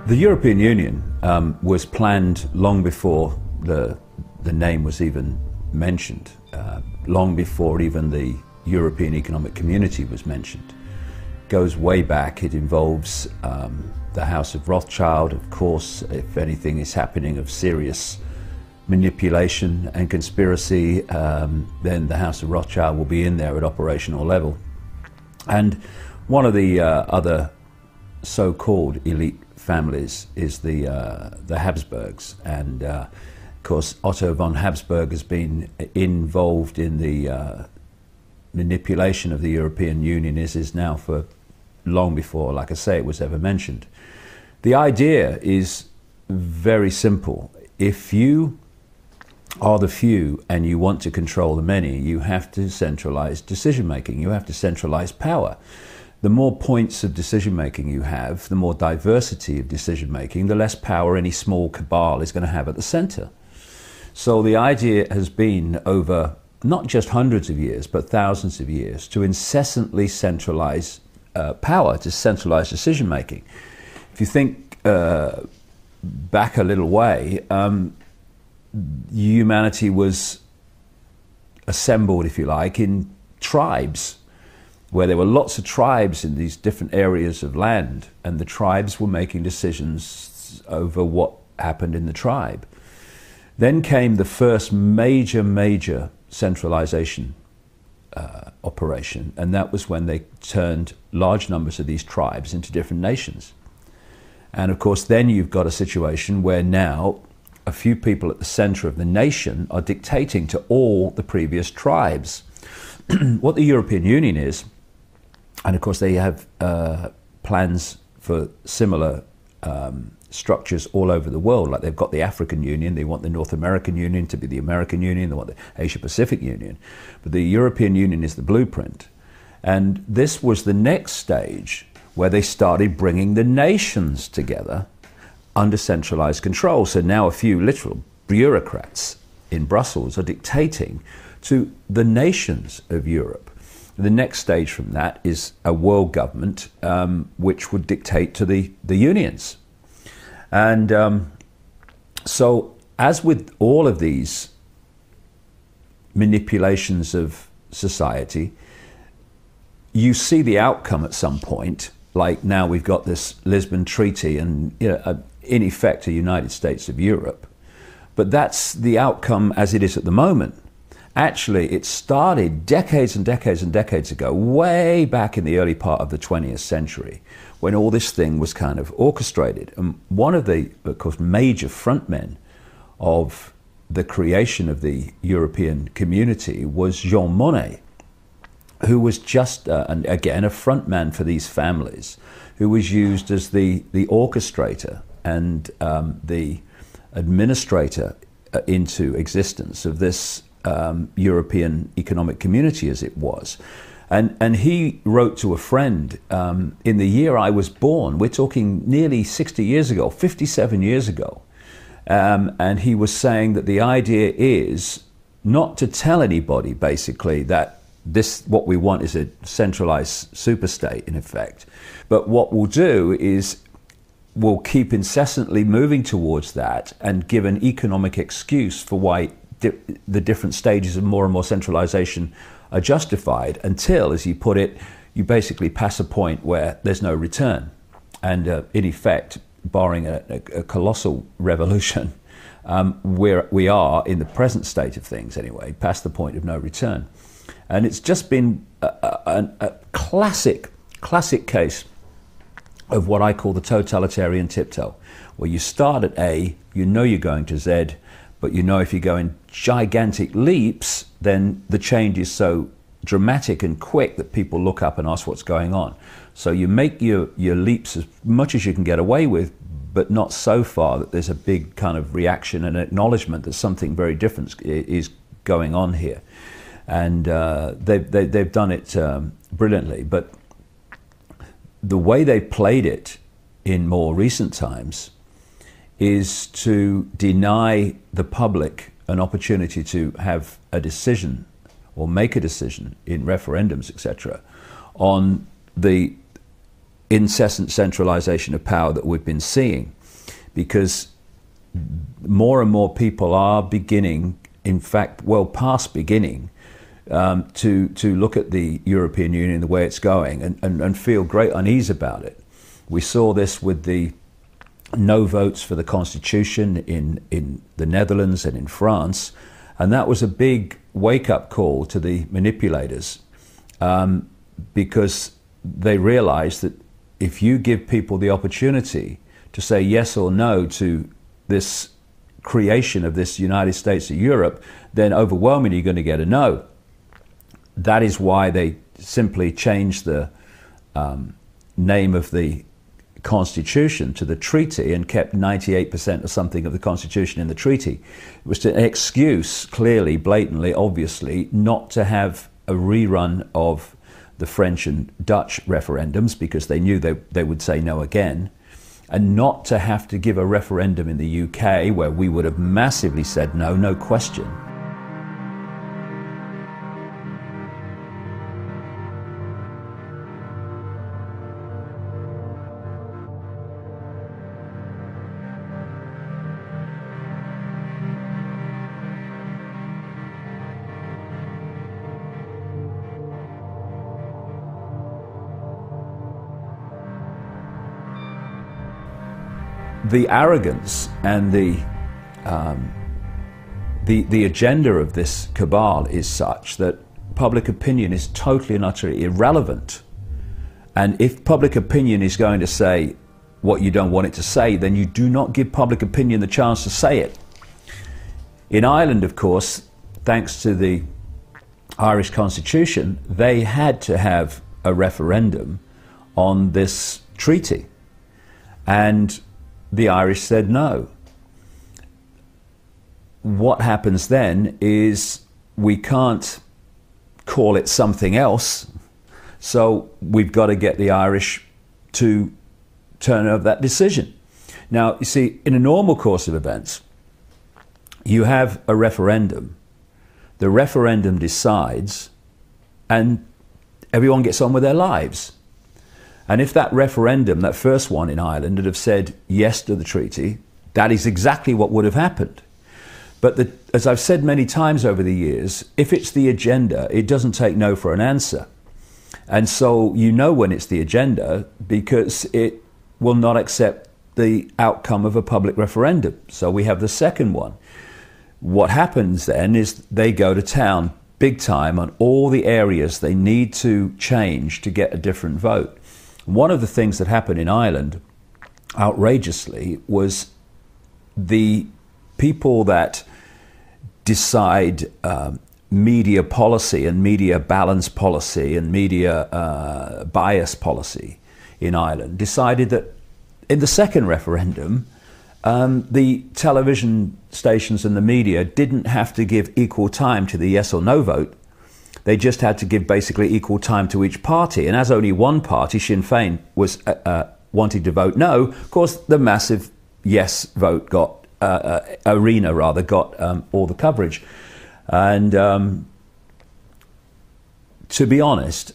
The European Union was planned long before the name was even mentioned, long before even the European Economic Community was mentioned. It goes way back. It involves the House of Rothschild, of course. If anything is happening of serious manipulation and conspiracy, then the House of Rothschild will be in there at operational level. And one of the other so-called elite families is the Habsburgs, and of course Otto von Habsburg has been involved in the manipulation of the European Union is now for long before, like I say, it was ever mentioned. The idea is very simple. If you are the few and you want to control the many, you have to centralize decision making, you have to centralize power. The more points of decision-making you have, the more diversity of decision-making, the less power any small cabal is going to have at the center. So the idea has been over not just hundreds of years, but thousands of years, to incessantly centralize power, to centralize decision-making. If you think back a little way, humanity was assembled, if you like, in tribes, where there were lots of tribes in these different areas of land, and the tribes were making decisions over what happened in the tribe. Then came the first major centralization operation, and that was when they turned large numbers of these tribes into different nations. And of course then you've got a situation where now a few people at the center of the nation are dictating to all the previous tribes. What the European Union is, and of course they have plans for similar structures all over the world. Like they've got the African Union, they want the North American Union to be the American Union, they want the Asia Pacific Union. But the European Union is the blueprint. And this was the next stage where they started bringing the nations together under centralized control. So now a few literal bureaucrats in Brussels are dictating to the nations of Europe. The next stage from that is a world government which would dictate to the unions. And so as with all of these manipulations of society, you see the outcome at some point. Like now we've got this Lisbon Treaty and in effect a United States of Europe. But that's the outcome as it is at the moment. Actually, it started decades and decades and decades ago, way back in the early part of the 20th century, when all this thing was kind of orchestrated. And one of the, of course, major frontmen of the creation of the European community was Jean Monnet, who was just, and again, a frontman for these families, who was used as the orchestrator and the administrator into existence of this European economic community as it was. And he wrote to a friend in the year I was born. We're talking nearly 60 years ago, 57 years ago. And he was saying that the idea is not to tell anybody, basically, that what we want is a centralized superstate, in effect. But what we'll do is we'll keep incessantly moving towards that and give an economic excuse for why the different stages of more and more centralization are justified, until, as you put it, you basically pass a point where there's no return. And in effect, barring a colossal revolution, we are, in the present state of things anyway, past the point of no return. And it's just been a classic case of what I call the totalitarian tiptoe, where you start at A, you know you're going to Z, but you know if you go in gigantic leaps, then the change is so dramatic and quick that people look up and ask what's going on. So you make your leaps as much as you can get away with, but not so far that there's a big kind of reaction and acknowledgement that something very different is going on here. And they've done it brilliantly. But the way they played it in more recent times is to deny the public an opportunity to have a decision or make a decision in referendums, etc., on the incessant centralization of power that we've been seeing, because more and more people are beginning, in fact, well past beginning, to look at the European Union, the way it's going, and feel great unease about it. We saw this with the no votes for the Constitution in the Netherlands and in France, and that was a big wake-up call to the manipulators, because they realized that if you give people the opportunity to say yes or no to this creation of this United States of Europe, then overwhelmingly you're going to get a no. That is why they simply changed the name of the Constitution to the treaty and kept 98% or something of the Constitution in the treaty. It was an excuse, clearly, blatantly, obviously, not to have a rerun of the French and Dutch referendums, because they knew they would say no again, and not to have to give a referendum in the UK where we would have massively said no, no question. The arrogance and the agenda of this cabal is such that public opinion is totally and utterly irrelevant. And if public opinion is going to say what you don't want it to say, then you do not give public opinion the chance to say it. In Ireland, of course, thanks to the Irish Constitution, they had to have a referendum on this treaty. And the Irish said no. What happens then is we can't call it something else, so we've got to get the Irish to turn over that decision. Now, you see, in a normal course of events, you have a referendum. The referendum decides, and everyone gets on with their lives. And if that referendum, that first one in Ireland, had have said yes to the treaty, that is exactly what would have happened. But as I've said many times over the years, if it's the agenda, it doesn't take no for an answer. And so you know when it's the agenda because it will not accept the outcome of a public referendum. So we have the second one. What happens then is they go to town big time on all the areas they need to change to get a different vote. One of the things that happened in Ireland, outrageously, was the people that decide media policy and media balance policy and media bias policy in Ireland decided that in the second referendum, the television stations and the media didn't have to give equal time to the yes or no vote. They just had to give basically equal time to each party. And as only one party, Sinn Féin, was wanting to vote no, of course, the massive yes vote got, Arena rather, got all the coverage. And to be honest,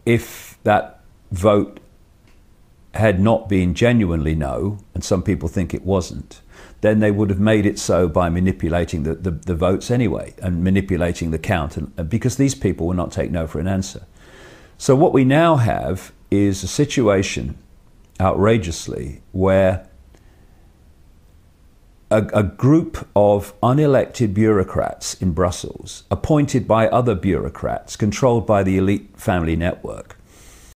if that vote had not been genuinely no, and some people think it wasn't, then they would have made it so by manipulating the votes anyway and manipulating the count, and because these people will not take no for an answer. So what we now have is a situation, outrageously, where a group of unelected bureaucrats in Brussels, appointed by other bureaucrats, controlled by the elite family network,